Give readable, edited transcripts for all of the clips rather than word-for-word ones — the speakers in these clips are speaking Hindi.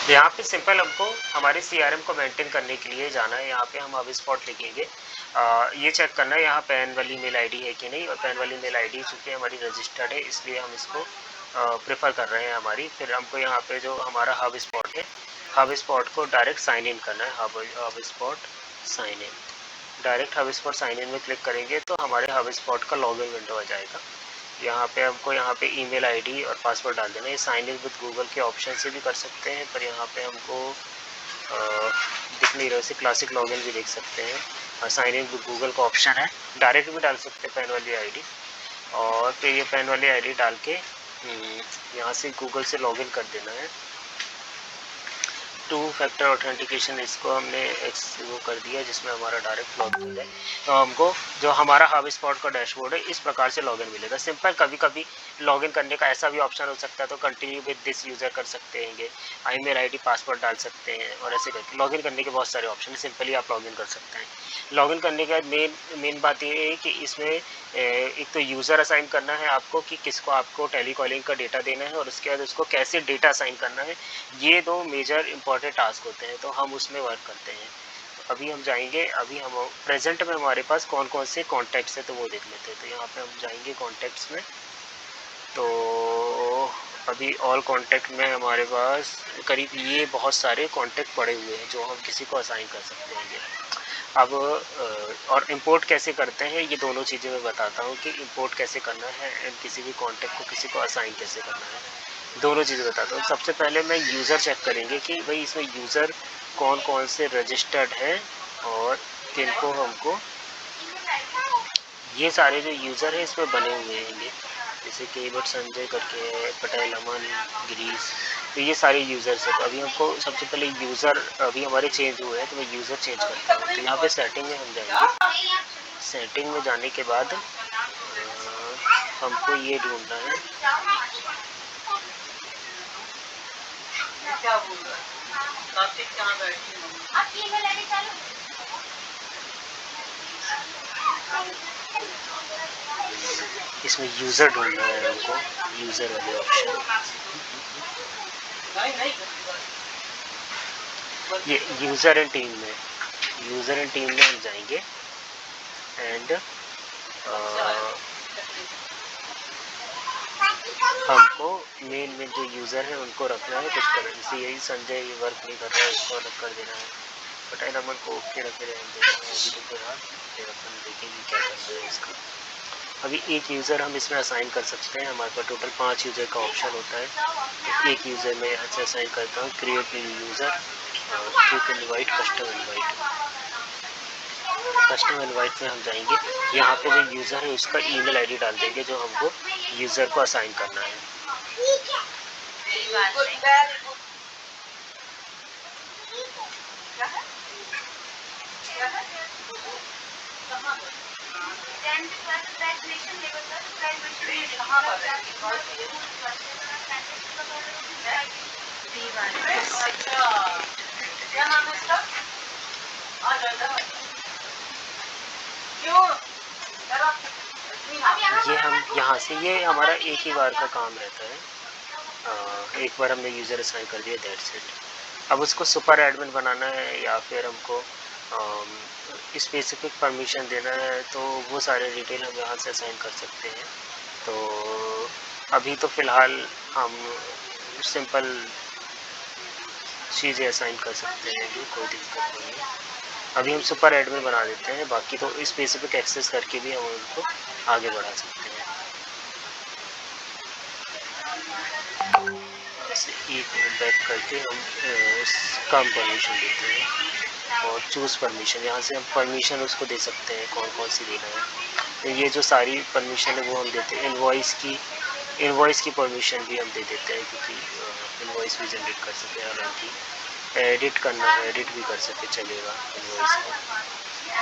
यहाँ पे सिंपल हमको हमारे सीआरएम को मेंटेन करने के लिए जाना है। यहाँ पे हम अब स्पॉट लिखेंगे, ये चेक करना है यहाँ पैन वाली मेल आईडी है कि नहीं, और पैन वाली मेल आईडी चूँकि हमारी रजिस्टर्ड है इसलिए हम इसको प्रेफर कर रहे हैं हमारी। फिर हमको यहाँ पे जो हमारा हब स्पॉट है, हब स्पॉट को डायरेक्ट साइन इन करना है। HubSpot sign in, direct HubSpot sign in में क्लिक करेंगे तो हमारे हब स्पॉट का लॉगिन विंडो आ जाएगा। यहाँ पे हमको यहाँ पे ईमेल आईडी और पासवर्ड डाल देना है। साइन इन विद गूगल के ऑप्शन से भी कर सकते हैं, पर यहाँ पे हमको दिख नहीं रहा, वैसे क्लासिक लॉगिन भी देख सकते हैं, और साइन इन विद गूगल का ऑप्शन है। डायरेक्ट भी डाल सकते हैं पैन वाली आईडी, और फिर ये पैन वाली आईडी डाल के यहाँ से गूगल से लॉगिन कर देना है। 2 फैक्टर ऑथेंटिकेशन इसको हमने वो कर दिया जिसमें हमारा डायरेक्ट लॉगिन है। तो हमको जो हमारा हब स्पॉट का डैशबोर्ड है इस प्रकार से लॉगिन मिलेगा। सिंपल कभी कभी लॉगिन करने का ऐसा भी ऑप्शन हो सकता है, तो कंटिन्यू विद दिस यूज़र कर सकते हैं, ईमेल आईडी पासवर्ड डाल सकते हैं, और ऐसे करके लॉगिन करने के बहुत सारे ऑप्शन है। सिंपली आप लॉगिन कर सकते हैं। लॉगिन करने के बाद मेन बात ये है कि इसमें एक तो यूज़र असाइन करना है आपको कि किसको आपको टेलीकॉलिंग का डेटा देना है, और उसके बाद उसको कैसे डेटा असाइन करना है। ये 2 मेजर इंपॉर्टेंट टास्क होते हैं, तो हम उसमें वर्क करते हैं। तो अभी हम जाएंगे, अभी हम प्रेजेंट में हमारे पास कौन कौन से कॉन्टैक्ट्स हैं तो वो देख लेते हैं। तो यहाँ पे हम जाएंगे कॉन्टैक्ट्स में, तो अभी ऑल कॉन्टैक्ट में हमारे पास करीब ये बहुत सारे कॉन्टैक्ट पड़े हुए हैं जो हम किसी को असाइन कर सकते हैं। अब और इंपोर्ट कैसे करते हैं ये दोनों चीज़ें मैं बताता हूँ कि इंपोर्ट कैसे करना है एंड किसी भी कॉन्टैक्ट को किसी को असाइन कैसे करना है, दोनों चीज़ें बताता हूँ। सबसे पहले मैं यूज़र चेक करेंगे कि भाई इसमें यूज़र कौन कौन से रजिस्टर्ड हैं और किनको हमको, ये सारे जो यूज़र हैं इसमें बने हुए हैं, जैसे केवट संजय करके है, पटेल अमन, गिरीश, तो ये सारे यूज़र्स हैं। तो अभी हमको सबसे पहले यूज़र अभी हमारे चेंज हुए हैं, तो मैं यूज़र चेंज करता हूँ। तो यहाँ पे सेटिंग में हम जाएंगे, सेटिंग में जाने के बाद हमको ये ढूंढना है, क्या बोल रहा है कहाँ बैठी इसमें यूज़र ढूंढना है हमको, यूज़र वाले ऑप्शन, ये यूज़र एंड टीम में, यूज़र एंड टीम में हम जाएंगे एंड हमको मेन जो यूज़र है उनको रखना है कुछ तरह से। यही संजय ये वर्क नहीं कर रहा है, इसको अलग कर देना है। पटेल अमन को ओके रखे रहने देना है अभी तो फिलहाल, फिर अपन देखेंगे क्या करना है इसका। अभी एक यूज़र हम इसमें असाइन कर सकते हैं, हमारे पास टोटल 5 यूज़र का ऑप्शन होता है। तो एक यूज़र में यहाँ से असाइन करता हूँ, create new user, click invite, custom invite. Custom invite में हम जाएंगे, यहाँ पे जो यूज़र है उसका ईमेल आईडी डाल देंगे जो हमको यूज़र को असाइन करना है। ये हम यहाँ से, ये हमारा एक ही बार का काम रहता है, एक बार हमने यूज़र असाइन कर दिया, दैट्स इट। अब उसको सुपर एडमिन बनाना है या फिर हमको स्पेसिफिक परमिशन देना है, तो वो सारे डिटेल हम यहाँ से असाइन कर सकते हैं। तो अभी तो फ़िलहाल हम सिंपल चीज़ें असाइन कर सकते हैं, कोई दिक्कत नहीं है। अभी हम सुपर एडमिन बना देते हैं, बाकी तो स्पेसिफिक एक्सेस करके भी हम उनको आगे बढ़ा सकते हैं। ऐसे एक बैक करके हम इसका परमिशन देते हैं और चूज़ परमिशन, यहाँ से हम परमिशन उसको दे सकते हैं कौन कौन सी देना है। तो ये जो सारी परमिशन है वो हम देते हैं। इनवॉइस की परमिशन भी हम दे देते हैं क्योंकि इनवॉइस भी जनरेट कर सके, हालांकि एडिट करना है एडिट भी कर सके चलेगा इनवॉइस को।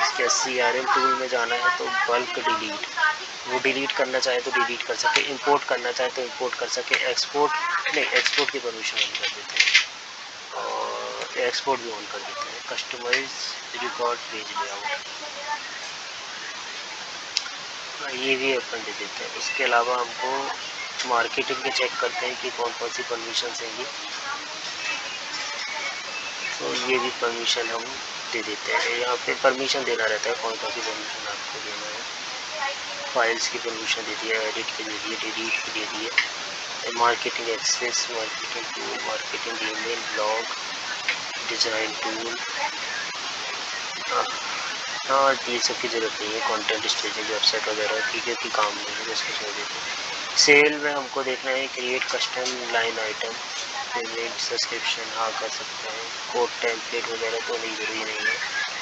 इसके CRM टूल में जाना है तो बल्क डिलीट, वो डिलीट करना चाहे तो डिलीट कर सके, इंपोर्ट करना चाहे तो इंपोर्ट कर सके, एक्सपोर्ट की परमिशन ऑन कर देते हैं और एक्सपोर्ट भी ऑन कर देते हैं। कस्टमाइज रिकॉर्ड पेज लेआउट, ये भी अपन दे देते हैं। इसके अलावा हमको मार्केटिंग के चेक करते हैं कि कौन कौन सी परमिशन देंगी। तो ये भी परमिशन हम दे देते हैं। यहाँ पे परमिशन देना रहता है, कौन कौन सी परमिशन आपको देना है। फाइल्स की परमिशन दे दिया, एडिट की दे दी, डिलीट की दे दी है, marketing access, marketing tool, marketing email, blog, design tool, हाँ ये सब की ज़रूरत नहीं है। कंटेंट स्ट्रेटजी वेबसाइट वगैरह की क्योंकि काम नहीं है, उसको छोड़ देते हैं। सेल में हमको देखना है create custom line item, payment subscription, हाँ कर सकते हैं। कोड टेम्पलेट वगैरह तो नहीं, ज़रूरी नहीं है।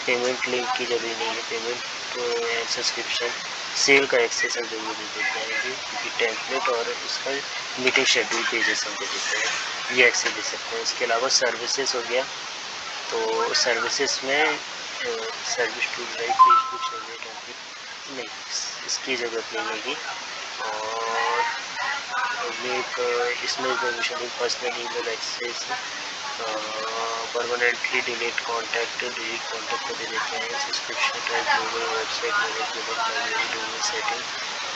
पेमेंट लिंक की ज़रूरी नहीं है। पेमेंट सब्सक्रिप्शन, सेल का एक्सेस हम जरूर दे देते हैं क्योंकि टेम्पलेट और उसका मीटिंग शेड्यूल पेजेस हम दे देते हैं, ये एक्सेस दे सकते हैं। इसके अलावा सर्विसेज हो गया, तो सर्विसेज में service tool like Facebook survey template नहीं, इसकी ज़रूरत नहीं होगी। और एक इसमें permission personal email access, permanently delete contact, delete contact को दे देते हैं। Subscription type, Google website manage, domain setting,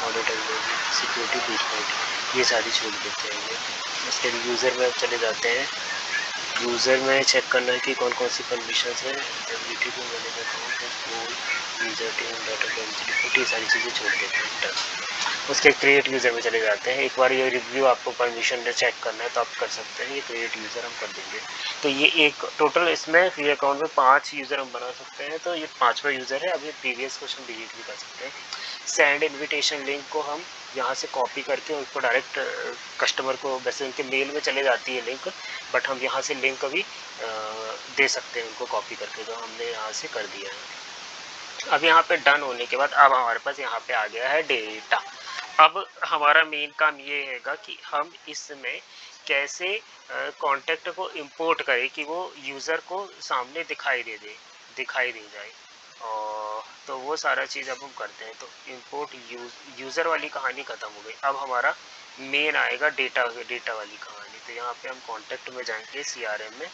audit agreement, security beat point, ये सारी छोड़ देते हैं। इसके लिए यूज़र में चले जाते हैं। यूज़र में चेक करना है कि कौन कौन सी परमिशन है। Ability to manage account, user team, data report, ये सारी चीज़ें छोड़ देते हैं। डन। उसके क्रिएट यूज़र में चले जाते हैं। एक बार ये रिव्यू आपको परमिशन चेक करना है तो आप कर सकते हैं, ये क्रिएट यूज़र हम कर देंगे। तो ये एक टोटल इसमें फ्री अकाउंट में 5 यूज़र हम बना सकते हैं, तो ये 5वां यूज़र है। अब ये प्रीवियस क्वेश्चन डिलीट भी कर सकते हैं। सेंड इन्विटेशन लिंक को हम यहाँ से कॉपी करके उनको डायरेक्ट कस्टमर को, वैसे उनके मेल में चले जाती है लिंक, बट हम यहाँ से लिंक भी दे सकते हैं उनको कॉपी करके, तो हमने यहाँ से कर दिया है। अब यहाँ पे डन होने के बाद अब हमारे पास यहाँ पे आ गया है डेटा। अब हमारा मेन काम ये हैगा कि हम इसमें कैसे कॉन्टेक्ट को इंपोर्ट करें कि वो यूज़र को सामने दिखाई दे जाए। और तो वो सारा चीज़ अब हम करते हैं। तो इंपोर्ट यूज़र वाली कहानी ख़त्म हो गई। अब हमारा मेन आएगा डेटा वाली कहानी। तो यहाँ पे हम कॉन्टेक्ट में जाएंगे, CRM में,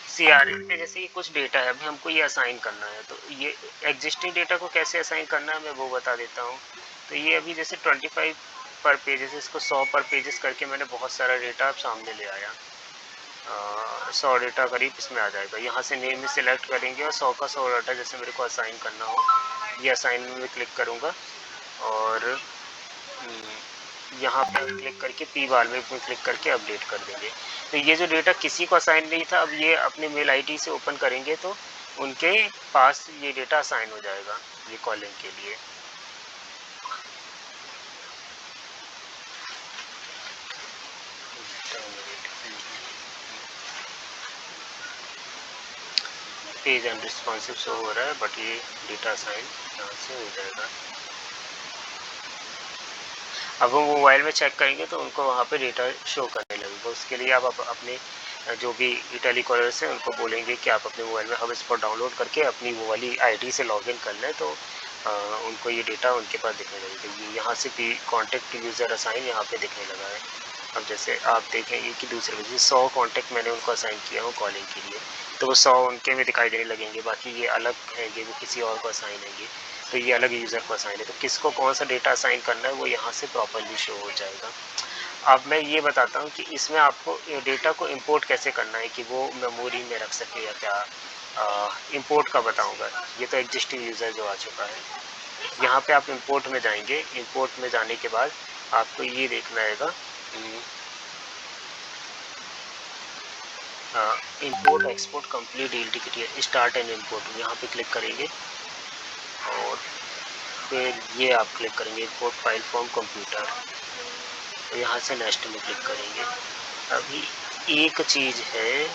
CRM पे जैसे ये कुछ डेटा है, अभी हमको ये असाइन करना है। तो ये एग्जिस्टिंग डेटा को कैसे असाइन करना है मैं वो बता देता हूँ। तो ये अभी जैसे 25 पर पेजेस, इसको 100 पर पेजेस करके मैंने बहुत सारा डेटा अब सामने ले आया। 100 डेटा करीब इसमें आ जाएगा। यहाँ से नेम में सिलेक्ट करेंगे और 100 का 100 डाटा जैसे मेरे को असाइन करना हो, ये असाइन में क्लिक करूँगा और यहाँ पे क्लिक करके पी बार में क्लिक करके अपडेट कर देंगे। तो ये जो डेटा किसी को असाइन नहीं था, अब ये अपने मेल आईडी से ओपन करेंगे तो उनके पास ये डेटा असाइन हो जाएगा ये कॉलिंग के लिए। पेज एंड रिस्पॉन्सिव शो हो रहा है, बट ये डेटा असाइन यहाँ से हो जाएगा। अब वो मोबाइल में चेक करेंगे तो उनको वहाँ पे डेटा शो करने लगेगा। उसके लिए आप अपने जो भी टेलीकॉलर्स हैं उनको बोलेंगे कि आप अपने मोबाइल में हब स्पॉट डाउनलोड करके अपनी वो वाली आईडी से लॉगिन कर लें, तो उनको ये डेटा उनके पास दिखने लगेगा। ये यहाँ से भी कॉन्टैक्ट यूज़र असाइन यहाँ पे दिखने लगा है। अब जैसे आप देखेंगे कि दूसरे में 100 कॉन्टैक्ट मैंने उनको असाइन किया हूँ कॉलिंग के लिए, तो वो 100 उनके में दिखाई देने लगेंगे। बाकी ये अलग हैंगे, वो किसी और को असाइन हैंगे, तो ये अलग यूज़र को असाइन है। तो किसको कौन सा डेटा असाइन करना है वो यहाँ से प्रॉपरली शो हो जाएगा। अब मैं ये बताता हूँ कि इसमें आपको डेटा को इंपोर्ट कैसे करना है कि वो मेमोरी में रख सके या क्या। इंपोर्ट का बताऊँगा। ये तो एग्जिस्टिंग यूज़र जो आ चुका है, यहाँ पे आप इंपोर्ट में जाएंगे। इंपोर्ट में जाने के बाद आपको ये देखना आएगा import export complete deal ticket, start and import, यहाँ पे क्लिक करेंगे और फिर ये आप क्लिक करेंगे इंपोर्ट फाइल फ्रॉम कंप्यूटर, तो यहाँ से नेक्स्ट में क्लिक करेंगे। अभी एक चीज़ है,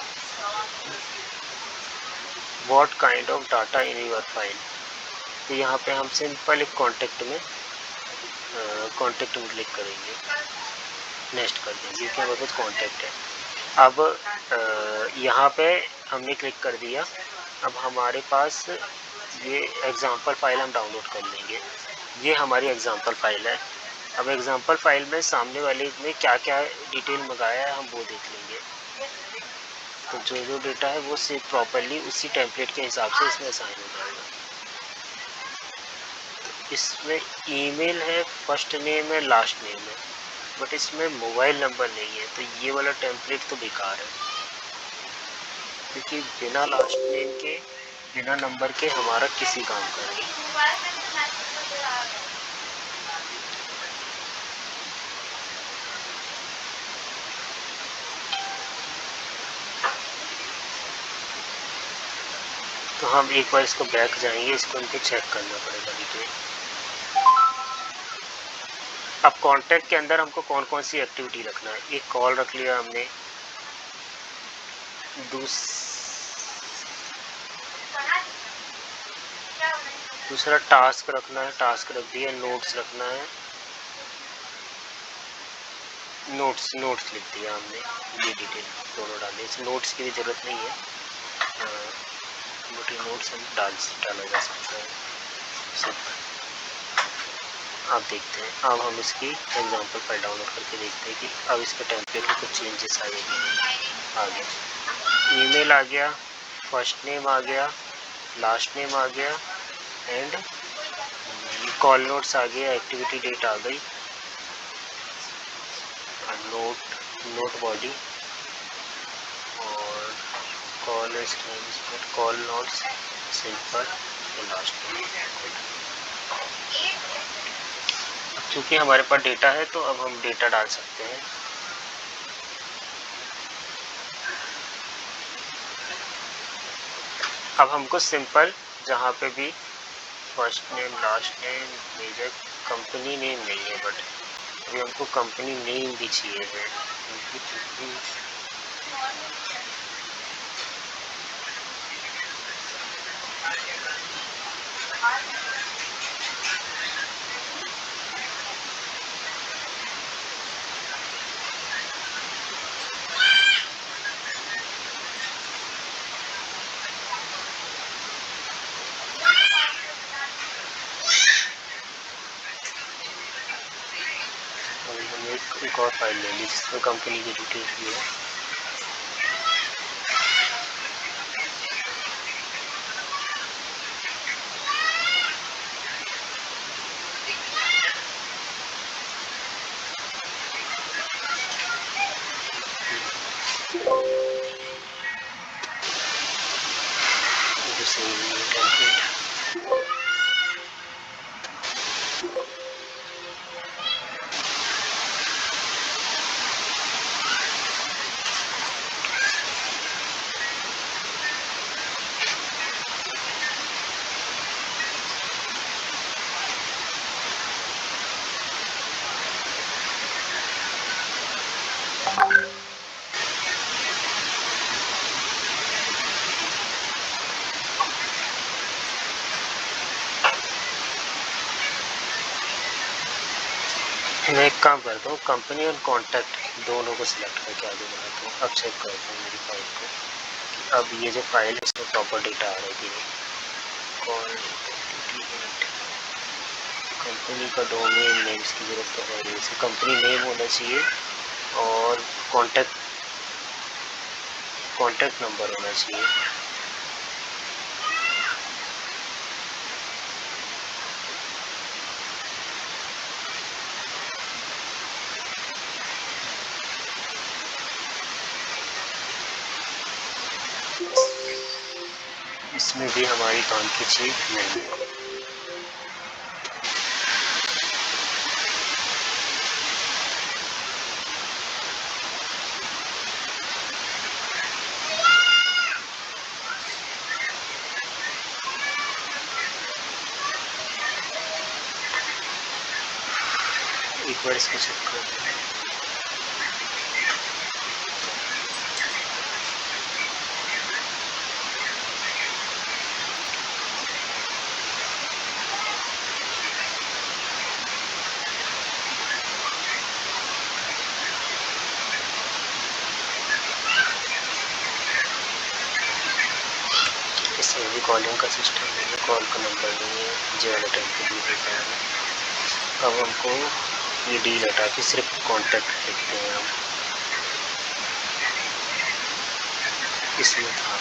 what kind of data in your file, तो यहाँ पे हम सिंपल एक कॉन्टेक्ट में क्लिक करेंगे, नेक्स्ट कर देंगे क्योंकि हमारे पास कॉन्टेक्ट है। अब यहाँ पे हमने क्लिक कर दिया। अब हमारे पास ये एग्जाम्पल फाइल हम डाउनलोड कर लेंगे। ये हमारी एग्जाम्पल फाइल है। अब एग्जाम्पल फाइल में सामने वाले में क्या क्या डिटेल मंगाया है हम वो देख लेंगे। तो जो जो डेटा है वो सिर्फ प्रॉपरली उसी टेम्पलेट के हिसाब से इसमें असाइन हो जाएगा। तो इसमें ईमेल है, फर्स्ट नेम है, लास्ट नेम है, बट इसमें मोबाइल नंबर नहीं है, तो ये वाला टेम्पलेट तो बेकार है, क्योंकि बिना लास्ट नेम के बिना नंबर के हमारा किसी काम का नहीं। तो हम एक बार इसको बैक जाएंगे, इसको हमको चेक करना पड़ेगा डिटेल। अब कॉन्टैक्ट के अंदर हमको कौन कौन सी एक्टिविटी रखना है। एक कॉल रख लिया हमने, दूसरा टास्क रखना है, टास्क रख दिया। नोट्स रखना है, नोट्स लिख दिया हमने। ये डिटेल दोनों डाले, इस नोट्स की भी ज़रूरत नहीं है, बट ये नोट्स हम डाला जा सकता है। आप देखते हैं, अब हम इसकी एग्जांपल फाइल डाउनलोड करके देखते हैं कि अब इसके टेम्पलेट में कुछ चेंजेस आए हैं। आ गया ईमेल आ गया, फर्स्ट नेम आ गया, लास्ट नेम आ गया, एंड कॉल नोट्स आ गया, एक्टिविटी डेट आ गई, नोट बॉडी और कॉल नोट्स सिंपल और लास्ट नेम। क्योंकि हमारे पास डेटा है तो अब हम डेटा डाल सकते हैं। अब हमको सिंपल जहाँ पे भी first name last name major, company name नहीं है, बट अभी हमको कंपनी नेम भी चाहिए है। एक और फाइल ले ली जिसमें कंपनी की डिटेल्स भी है। मैं एक काम करता हूँ, कंपनी और कॉन्टैक्ट दोनों को सिलेक्ट करके आगे बढ़ाता हूँ। अब चेक करता हूँ मेरी फाइल को कि अब ये जो फाइल है इसमें प्रॉपर डेटा आ रहा है कि नहीं। कॉल कंपनी का डोमेन नेम की ज़रूरत तो है, जैसे कंपनी नेम होना चाहिए और कॉन्टैक्ट नंबर होना चाहिए। इसमें भी हमारी काम की चीज़ नहीं है। एक बार इसको चेक करते हैं। इसमें भी कॉलिंग का सिस्टम नहीं है, कॉल का नंबर नहीं है, जो वाला टेम्पलेट भी देता है। अब हमको ये डील हटा के सिर्फ कॉन्टैक्ट लिखते हैं हम। इसमें था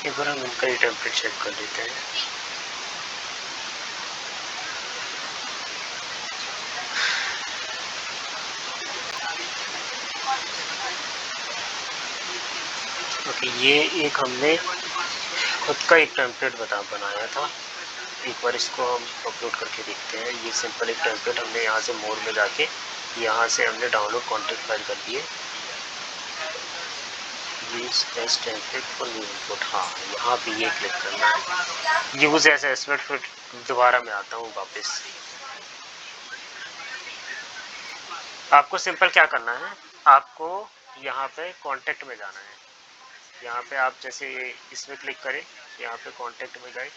एक बार हम इनका ही टेम्पलेट चेक कर लेते हैं। ओके, ये एक हमने खुद का एक टेम्पलेट बनाया था। एक बार इसको हम अपलोड करके देखते हैं। ये सिंपल एक टेम्पलेट हमने यहाँ से मोड में जाके यहाँ से हमने डाउनलोड कॉन्टेक्ट फाइल कर दिए। Use as template for new input, हाँ यहाँ पे ये क्लिक करना है। यूज एज एस्टिमेट, फिर दोबारा मैं आता हूँ वापस। आपको सिंपल क्या करना है, आपको यहाँ पे कॉन्टेक्ट में जाना है। यहाँ पे आप जैसे इसमें क्लिक करें, यहाँ पे कॉन्टेक्ट में गए,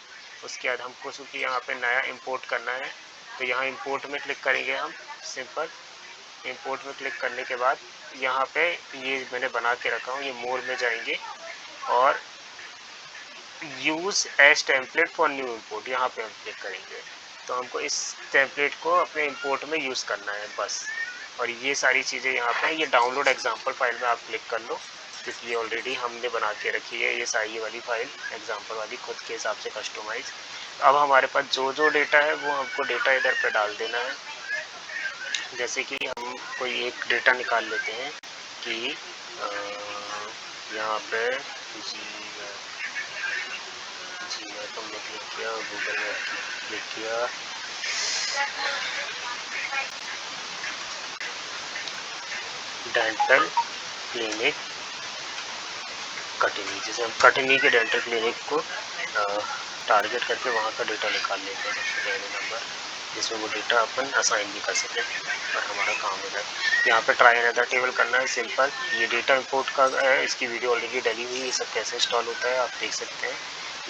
उसके बाद हमको चूँकि यहाँ पे नया इंपोर्ट करना है तो यहाँ इंपोर्ट में क्लिक करेंगे हम। सिंपल इंपोर्ट में क्लिक करने के बाद यहाँ पे ये मैंने बना के रखा हूँ, ये मोर में जाएंगे और use as template for new import, यहाँ पे हम क्लिक करेंगे। तो हमको इस टेम्पलेट को अपने इंपोर्ट में यूज़ करना है बस। और ये सारी चीज़ें यहाँ पे, ये डाउनलोड एग्जाम्पल फाइल में आप क्लिक कर लो, क्योंकि ये ऑलरेडी हमने बना के रखी है ये सारी वाली फाइल एग्जाम्पल वाली, खुद के हिसाब से कस्टमाइज। अब हमारे पास जो जो डेटा है वो हमको डेटा इधर पे डाल देना है। जैसे कि हम कोई एक डेटा निकाल लेते हैं कि यहाँ पे जी मैप हमने क्लिक किया, गूगल मैप क्लिक किया, डेंटल क्लिनिक कटनी, जैसे हम कटनी के डेंटल क्लिनिक को टारगेट करके वहाँ का डेटा निकाल लेते हैं, सबसे पहले नंबर, जिसमें वो डेटा अपन असाइन भी कर सकें और हमारा काम हो जाए। यहाँ पे ट्राई अनदर टेबल करना है, सिंपल। ये डेटा इंपोर्ट का है, इसकी वीडियो ऑलरेडी डली हुई है, ये सब कैसे इंस्टॉल होता है आप देख सकते हैं।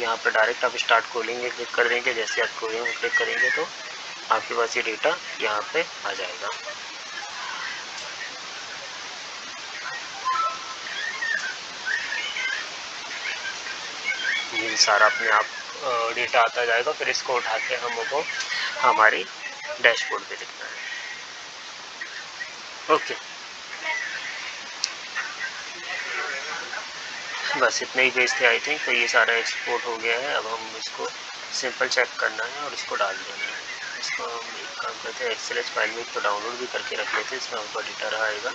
यहाँ पे डायरेक्ट आप स्टार्ट खोलेंगे, क्लिक कर देंगे, जैसे आप खोलेंगे क्लिक करेंगे तो आपके पास ये डेटा यहाँ पे आ जाएगा। ये सारा अपने आप डेटा आता जाएगा, फिर इसको उठा के हमको हमारी डैशबोर्ड पे लिखना है। ओके, बस इतने ही पेज थे आई थिंक। तो ये सारा एक्सपोर्ट हो गया है। अब हम इसको सिंपल चेक करना है और इसको डाल देना है। इसको हम एक काम करते हैं, एक्सेल फाइल में तो डाउनलोड भी करके रख लेते हैं, इसमें हमको डेटा रहा आएगा।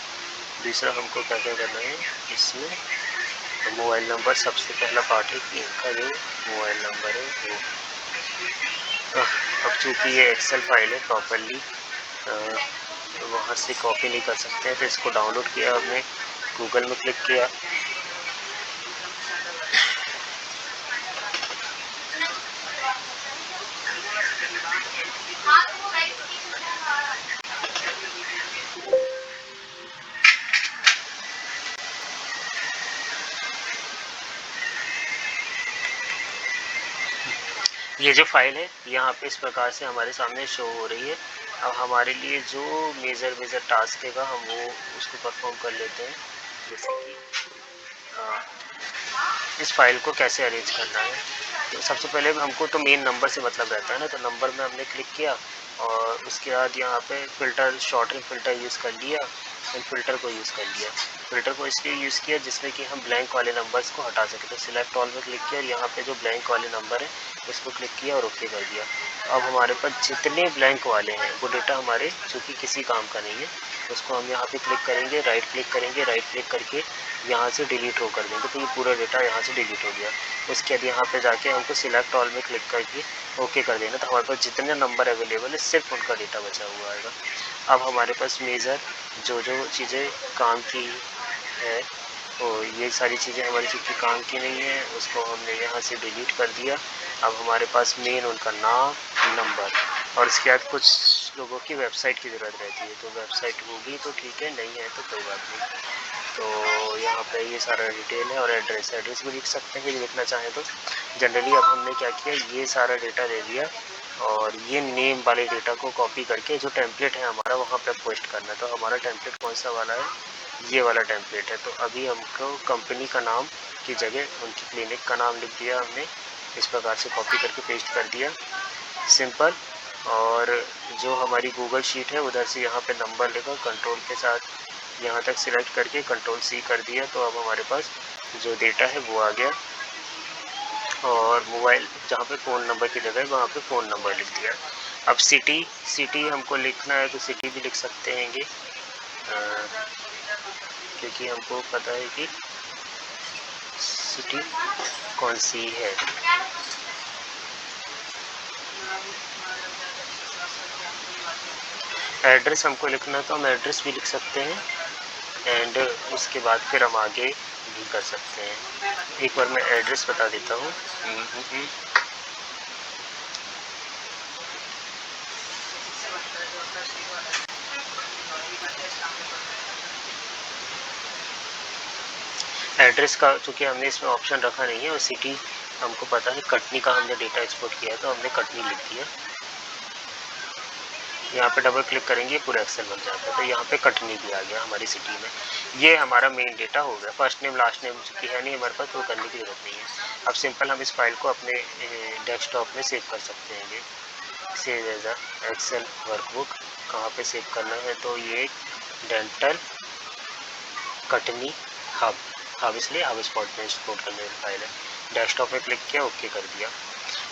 दूसरा हमको क्या क्या करना है, इसमें तो मोबाइल नंबर सबसे पहला पार्ट है कि इनका जो मोबाइल नंबर है वो, अब चूँकि ये एक्सेल फाइल है प्रॉपरली वहाँ से कॉपी नहीं कर सकते हैं, तो इसको डाउनलोड किया हमने, गूगल में क्लिक किया, ये जो फाइल है यहाँ पे इस प्रकार से हमारे सामने शो हो रही है। अब हमारे लिए जो मेजर टास्क है हम वो उसको परफॉर्म कर लेते हैं। जैसे कि इस फाइल को कैसे अरेंज करना है। तो सबसे पहले हमको तो मेन नंबर से मतलब रहता है ना, तो नंबर में हमने क्लिक किया और उसके बाद यहाँ पे फ़िल्टर, शॉर्टरिंग फ़िल्टर यूज़ कर लिया। इन फ़िल्टर को यूज़ कर लिया। फ़िल्टर को इसलिए यूज़ किया जिसमें कि हम ब्लैंक वाले नंबर्स को हटा सकें। तो सिलेक्ट ऑल में क्लिक किया और यहाँ पे जो ब्लैंक वाले नंबर है उसको क्लिक किया और ओके कर दिया। अब हमारे पास जितने ब्लैंक वाले हैं वो डेटा हमारे चूँकि किसी काम का नहीं है, उसको हम यहाँ पे क्लिक करेंगे, राइट क्लिक करेंगे, राइट क्लिक करके यहाँ से डिलीट रो कर देंगे। तो ये पूरा डेटा यहाँ से डिलीट हो गया। उसके बाद यहाँ पे जाके हमको सिलेक्ट ऑल में क्लिक करके ओके कर देना। तो हमारे पास जितने नंबर अवेलेबल है सिर्फ उनका डेटा बचा हुआ आएगा। अब हमारे पास मेजर जो चीज़ें काम की है, तो ये सारी चीज़ें हमारी चूँकि काम की नहीं है, उसको हमने यहाँ से डिलीट कर दिया। अब हमारे पास मेन उनका नाम, नंबर और इसके बाद कुछ लोगों की वेबसाइट की ज़रूरत रहती है। तो वेबसाइट होगी तो ठीक है, नहीं है तो कोई बात नहीं। तो यहाँ पे ये सारा डिटेल है और एड्रेस भी लिख सकते हैं यदि लिखना चाहें तो। जनरली अब हमने क्या किया, ये सारा डेटा ले लिया और ये नेम वाले डेटा को कॉपी करके जो टेम्पलेट है हमारा वहाँ पे पोस्ट करना है। तो हमारा टेम्पलेट कौन सा वाला है, ये वाला टेम्पलेट है। तो अभी हमको कंपनी का नाम की जगह उनकी क्लिनिक का नाम लिख दिया हमने, इस प्रकार से कॉपी करके पेस्ट कर दिया, सिंपल। और जो हमारी गूगल शीट है उधर से यहाँ पे नंबर लिखा, कंट्रोल के साथ यहाँ तक सिलेक्ट करके कंट्रोल C कर दिया। तो अब हमारे पास जो डेटा है वो आ गया और मोबाइल जहाँ पे फ़ोन नंबर की जगह वहाँ पे फ़ोन नंबर लिख दिया। अब सिटी हमको लिखना है तो सिटी भी लिख सकते हैंगे, क्योंकि हमको पता है कि सिटी कौन सी है। एड्रेस हमको लिखना है तो हम एड्रेस भी लिख सकते हैं एंड उसके बाद फिर हम आगे भी कर सकते हैं। एक बार मैं एड्रेस बता देता हूँ। एड्रेस का चूँकि हमने इसमें ऑप्शन रखा नहीं है और सिटी हमको पता है, कटनी का हमने डेटा एक्सपोर्ट किया है तो हमने कटनी लिख दिया। यहाँ पे डबल क्लिक करेंगे पूरा एक्सेल बन जाता है। तो यहाँ पे कटनी भी आ गया हमारी सिटी में। ये हमारा मेन डेटा हो गया। फर्स्ट नेम लास्ट नेम चूँकि है नहीं हमारे पास तो करने की ज़रूरत नहीं है। अब सिंपल हम इस फाइल को अपने डेस्कटॉप में सेव कर सकते हैं। Save as a excel workbook. कहाँ पे सेव करना है, तो ये डेंटल कटनी हब इसलिए हब स्पॉट में एक्सपोर्ट करने वाली फाइल है। डेस्कटॉप में क्लिक किया, ओके कर दिया।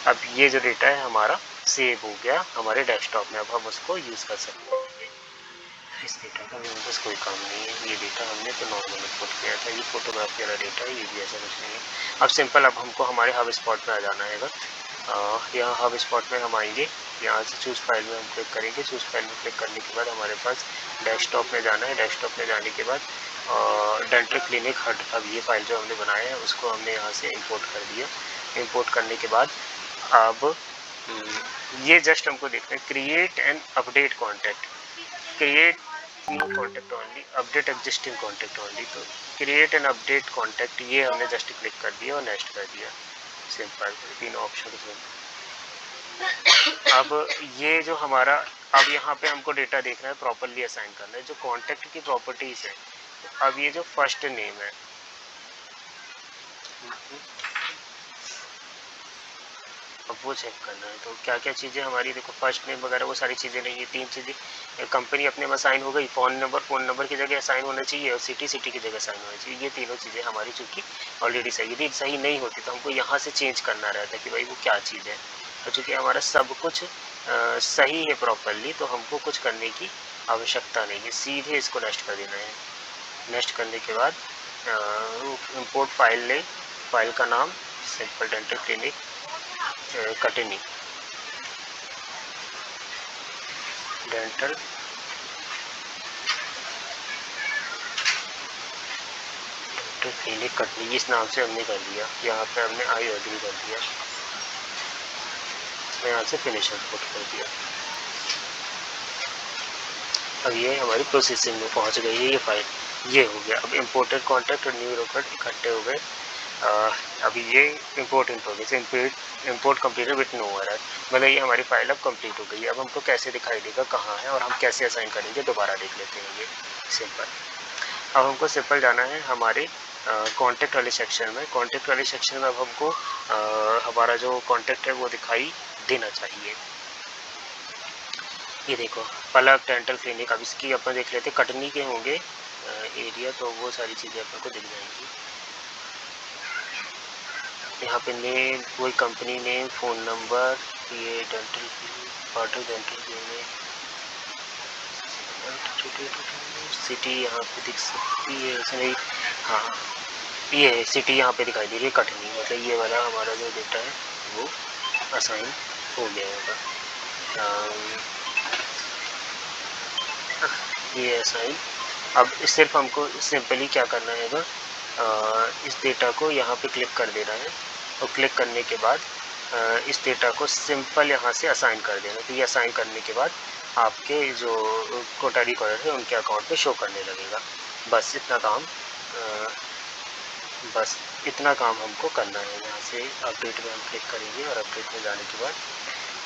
अब ये जो डेटा है हमारा सेव हो गया हमारे डेस्कटॉप में। अब हम उसको यूज़ कर सकते हैं। इस डेटा का मेरे पास कोई काम नहीं है, ये डेटा हमने तो नॉर्मल इंपोर्ट किया था, ये फोटोग्राफी वाला डेटा है, ये भी ऐसा कुछ नहीं है। अब सिंपल अब हमको हमारे हब स्पॉट में आ जाना है। यहाँ हब स्पॉट में हम आएंगे, यहाँ से चूज़ फाइल में हम क्लिक करेंगे। चूज़ फाइल में क्लिक करने के बाद हमारे पास डेस्कटॉप में जाना है। डेस्कटॉप में जाने के बाद डेंटल क्लिनिक हब, अब ये फाइल जो हमने बनाया है उसको हमने यहाँ से इम्पोर्ट कर दिया। इम्पोर्ट करने के बाद अब ये जस्ट हमको देखना है, create and update contact, create new contact only, update existing contact only. तो क्रिएट एंड अपडेट कॉन्टैक्ट ये हमने जस्ट क्लिक कर दिया और नेक्स्ट कर दिया, सिंपल। तीनों ऑप्शन में अब ये जो हमारा, अब यहाँ पे हमको डेटा देखना है, प्रॉपरली असाइन करना है जो कॉन्टैक्ट की प्रॉपर्टीज है। अब ये जो फर्स्ट नेम है, अब वो चेक करना है। तो क्या क्या चीज़ें हमारी, देखो फर्स्ट नेम वगैरह वो सारी चीज़ें नहीं है। तीन चीज़ें कंपनी अपने में असाइन हो गई, फ़ोन नंबर की जगह असाइन होना चाहिए और सिटी की जगह असाइन होना चाहिए। ये तीनों चीज़ें हमारी चूँकि ऑलरेडी सही, यदि सही नहीं होती तो हमको यहाँ से चेंज करना रहता है कि भाई वो क्या चीज़ है। तो चूँकि हमारा सब कुछ सही है प्रॉपरली, तो हमको कुछ करने की आवश्यकता नहीं है, सीधे इसको नेक्स्ट कर देना है। नेक्स्ट करने के बाद इम्पोर्ट फाइल लें, फाइल का नाम simple dental clinic Katni, dental clinic Katni, इस नाम से हमने कर दिया। यहाँ पे हमने आई एग्री कर दिया, यहाँ से फिनिश इंपोर्ट कर दिया। अब ये हमारी प्रोसेसिंग में पहुँच गई है ये फाइल, ये हो गया। अब इम्पोर्टेड कॉन्टैक्ट और न्यू रिकॉर्ड इकट्ठे हो गए। अभी ये इम्पोर्टेंट हो गई, import completed with no error, मतलब ये हमारी फाइल अब कंप्लीट हो गई है। अब हमको कैसे दिखाई देगा कहाँ है और हम कैसे असाइन करेंगे दोबारा देख लेते हैं। ये सिंपल। अब हमको सिंपल जाना है हमारे कॉन्टैक्ट वाले सेक्शन में। कॉन्टैक्ट वाले सेक्शन में अब हमको हमारा जो कॉन्टैक्ट है वो दिखाई देना चाहिए। ये देखो पलक डेंटल क्लिनिक। अब इसकी अपन देख लेते, कटनी के होंगे एरिया, तो वो सारी चीज़ें अपन को दिख जाएंगी। यहाँ पे नेम, कोई कंपनी नेम, फ़ोन नंबर, ये dental order, dental clinic, city यहाँ पे दिख सकती है ऐसे नहीं। हाँ ये सिटी यहाँ पे दिखाई दे रही है कटनी, मतलब ये वाला हमारा जो डेटा है वो असाइन हो गया होगा। ये असाइन। अब सिर्फ हमको सिंपली क्या करना है, इस डेटा को यहाँ पे क्लिक कर देना है, और क्लिक करने के बाद इस डेटा को सिंपल यहाँ से असाइन कर देना। तो ये असाइन करने के बाद आपके जो कोटा रिकॉर्डर है उनके अकाउंट पे शो करने लगेगा। बस इतना काम हमको करना है। यहाँ से अपडेट में हम क्लिक करेंगे, और अपडेट में जाने के बाद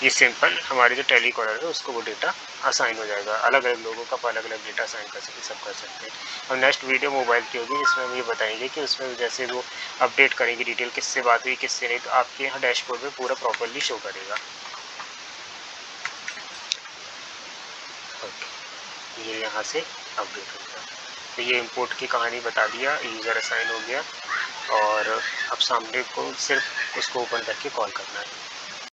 ये सिंपल हमारे जो टैली कॉलर है उसको वो डेटा असाइन हो जाएगा। अलग अलग लोगों का अलग अलग डेटा असाइन कर सकते, सब कर सकते हैं। और नेक्स्ट वीडियो मोबाइल की होगी, जिसमें हम ये बताएंगे कि उसमें जैसे वो अपडेट करेंगे डिटेल, किससे बात हुई किससे नहीं, तो आपके यहाँ डैशबोर्ड में पूरा प्रॉपरली शो करेगा। ओके, ये यहाँ से अपडेट हो गया। तो ये इंपोर्ट की कहानी बता दिया, यूज़र असाइन हो गया, और अब सामने को सिर्फ उसको ओपन करके कॉल करना है।